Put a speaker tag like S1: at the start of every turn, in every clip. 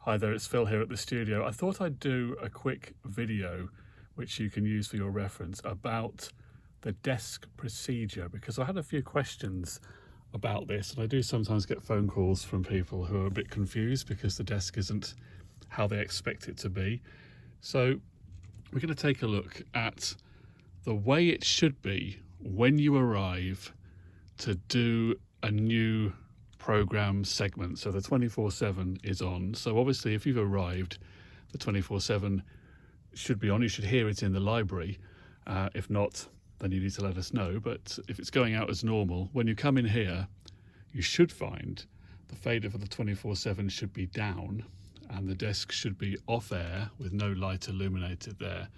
S1: Hi there, it's Phil here at the studio. I thought I'd do a quick video which you can use for your reference about the desk procedure, because I had a few questions about this, and I do sometimes get phone calls from people who are a bit confused because the desk isn't how they expect it to be. So we're going to take a look at the way it should be when you arrive to do a new program segment. So the 24/7 is on. So obviously if you've arrived, the 24/7 should be on. You should hear it in the library. If not, then you need to let us know. But if it's going out as normal, when you come in here, you should find the fader for the 24/7 should be down and the desk should be off air with no light illuminated there.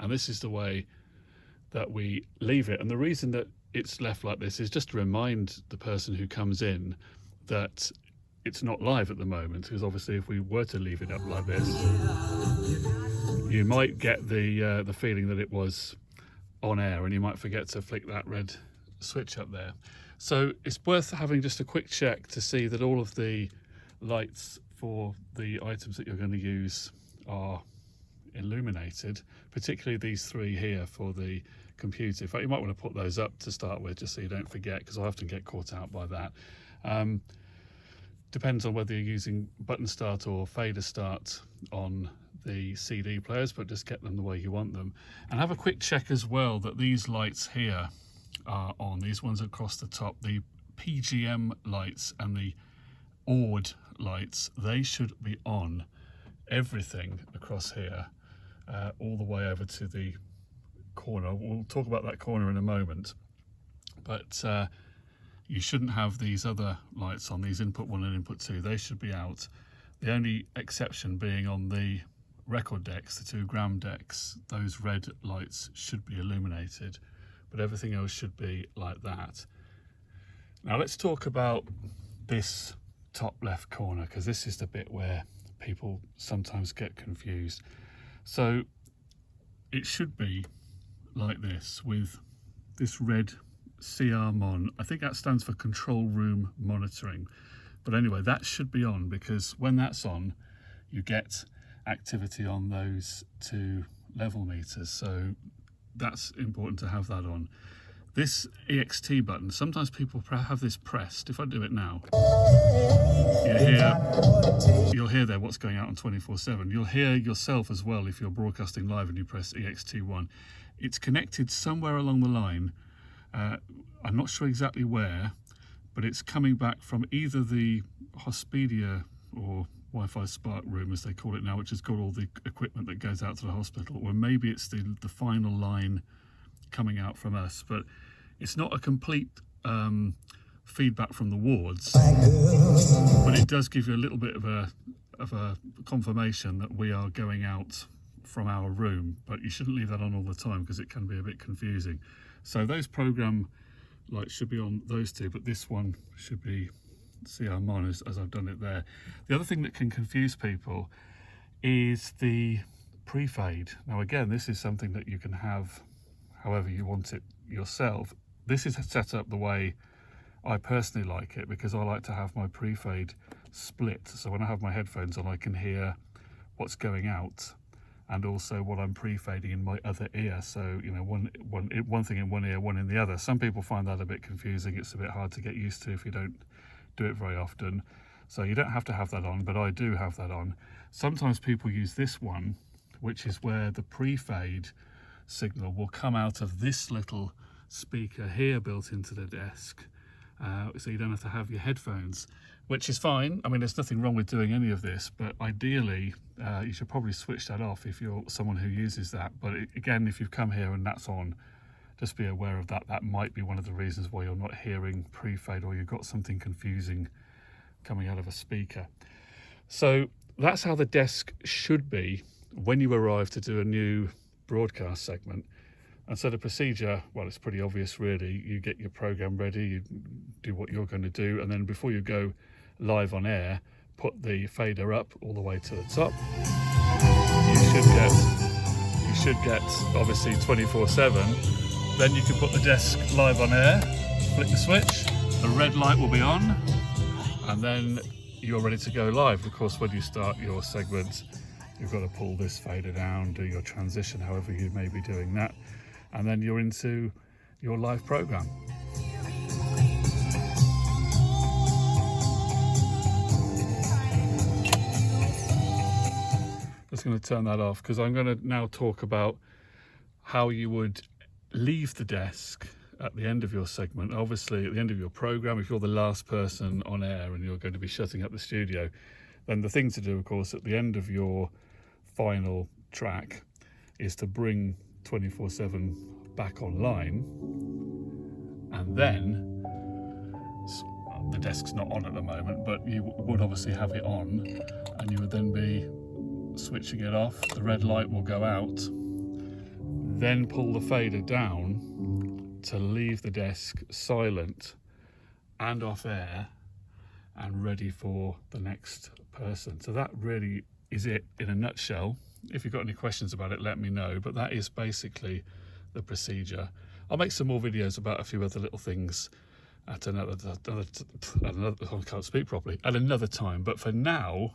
S1: And this is the way that we leave it. And the reason that it's left like this is just to remind the person who comes in that it's not live at the moment, because obviously if we were to leave it up like this, you might get the feeling that it was on air and you might forget to flick that red switch up there. So it's worth having just a quick check to see that all of the lights for the items that you're going to use are illuminated, particularly these three here for the computer. In fact, you might want to put those up to start with just so you don't forget, because I often get caught out by that. Depends on whether you're using button start or fader start on the CD players, but just get them the way you want them. And have a quick check as well that these lights here are on, these ones across the top, the PGM lights and the ORD lights, they should be on everything across here, all the way over to the corner. We'll talk about that corner in a moment, but you shouldn't have these other lights on, these input 1 and input 2, they should be out. The only exception being on the record decks, the 2 gram decks, those red lights should be illuminated, but everything else should be like that. Now let's talk about this top left corner, because this is the bit where people sometimes get confused. So it should be like this with this red CR Mon. I think that stands for control room monitoring, but anyway, that should be on, because when that's on you get activity on those 2 level meters, so that's important to have that on. This EXT button, sometimes people have this pressed. If I do it now, you'll hear there what's going out on 24/7. You'll hear yourself as well if you're broadcasting live and you press EXT1. It's connected somewhere along the line. I'm not sure exactly where, but it's coming back from either the Hospedia or Wi-Fi Spark room, as they call it now, which has got all the equipment that goes out to the hospital, or maybe it's the final line coming out from us. But it's not a complete feedback from the wards, but it does give you a little bit of a confirmation that we are going out from our room. But you shouldn't leave that on all the time because it can be a bit confusing. So those program lights should be on, those 2, but this one should be CR Mon as I've done it there. The other thing that can confuse people is the pre-fade. Now again, this is something that you can have however you want it yourself. This is set up the way I personally like it, because I like to have my pre-fade split, so when I have my headphones on I can hear what's going out and also what I'm pre-fading in my other ear. So, you know, one thing in one ear, one in the other. Some people find that a bit confusing. It's a bit hard to get used to if you don't do it very often. So you don't have to have that on, but I do have that on. Sometimes people use this one, which is where the pre-fade signal will come out of this little speaker here built into the desk. So you don't have to have your headphones, which is fine. I mean, there's nothing wrong with doing any of this, but ideally you should probably switch that off if you're someone who uses that. But again, if you've come here and that's on, just be aware of that. That might be one of the reasons why you're not hearing pre-fade, or you've got something confusing coming out of a speaker. So that's how the desk should be when you arrive to do a new broadcast segment. And so the procedure, well, it's pretty obvious really. You get your program ready, you do what you're going to do, and then before you go live on air, put the fader up all the way to the top. You should get obviously 24/7. Then you can put the desk live on air, flick the switch, the red light will be on, and then you're ready to go live. Of course, when you start your segment, you've got to pull this fader down, do your transition, however you may be doing that, and then you're into your live program. Just going to turn that off because I'm going to now talk about how you would leave the desk at the end of your segment. Obviously, at the end of your program, if you're the last person on air and you're going to be shutting up the studio, then the thing to do, of course, at the end of your final track is to bring 24/7 back online, and then the desk's not on at the moment, but you would obviously have it on, and you would then be switching it off. The red light will go out, then pull the fader down to leave the desk silent and off air and ready for the next person. So that really is it in a nutshell. If you've got any questions about it, let me know, but that is basically the procedure. I'll make some more videos about a few other little things at another I can't speak properly, at another time, but for now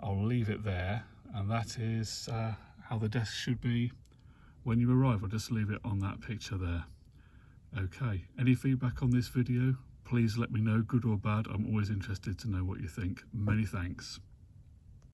S1: I'll leave it there, and that is how the desk should be when you arrive. I'll just leave it on that picture there. Okay, any feedback on this video, please let me know, good or bad. I'm always interested to know what you think. Many thanks.